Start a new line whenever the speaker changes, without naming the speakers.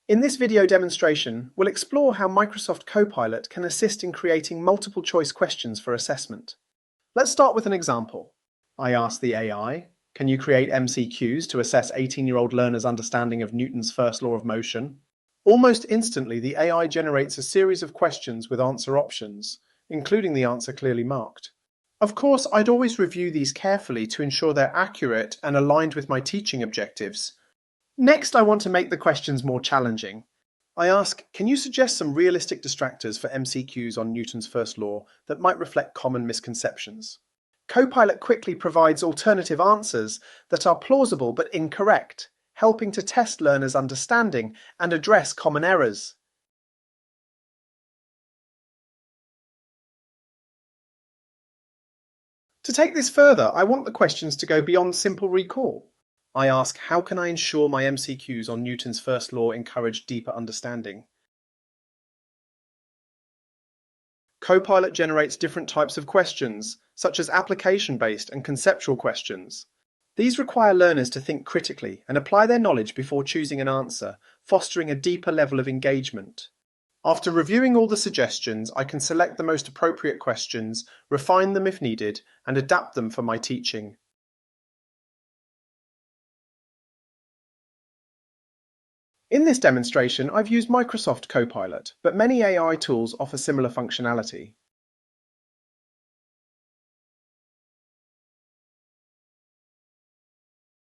In this video demonstration, we'll explore how Microsoft Copilot can assist in creating multiple choice questions for assessment. Let's start with an example. I ask the AI, can you create MCQs to assess 18-year-old learners' understanding of Newton's first law of motion? Almost instantly, the AI generates a series of questions with answer options, including the answer clearly marked. Of course, I'd always review these carefully to ensure they're accurate and aligned with my teaching objectives. Next, I want to make the questions more challenging. I ask, can you suggest some realistic distractors for MCQs on Newton's first law that might reflect common misconceptions? Copilot quickly provides alternative answers that are plausible but incorrect, helping to test learners' understanding and address common errors. To take this further, I want the questions to go beyond simple recall. I ask, how can I ensure my MCQs on Newton's first law encourage deeper understanding? Copilot generates different types of questions, such as application-based and conceptual questions. These require learners to think critically and apply their knowledge before choosing an answer, fostering a deeper level of engagement. After reviewing all the suggestions, I can select the most appropriate questions, refine them if needed, and adapt them for my teaching. In this demonstration, I've used Microsoft Copilot, but many AI tools offer similar functionality.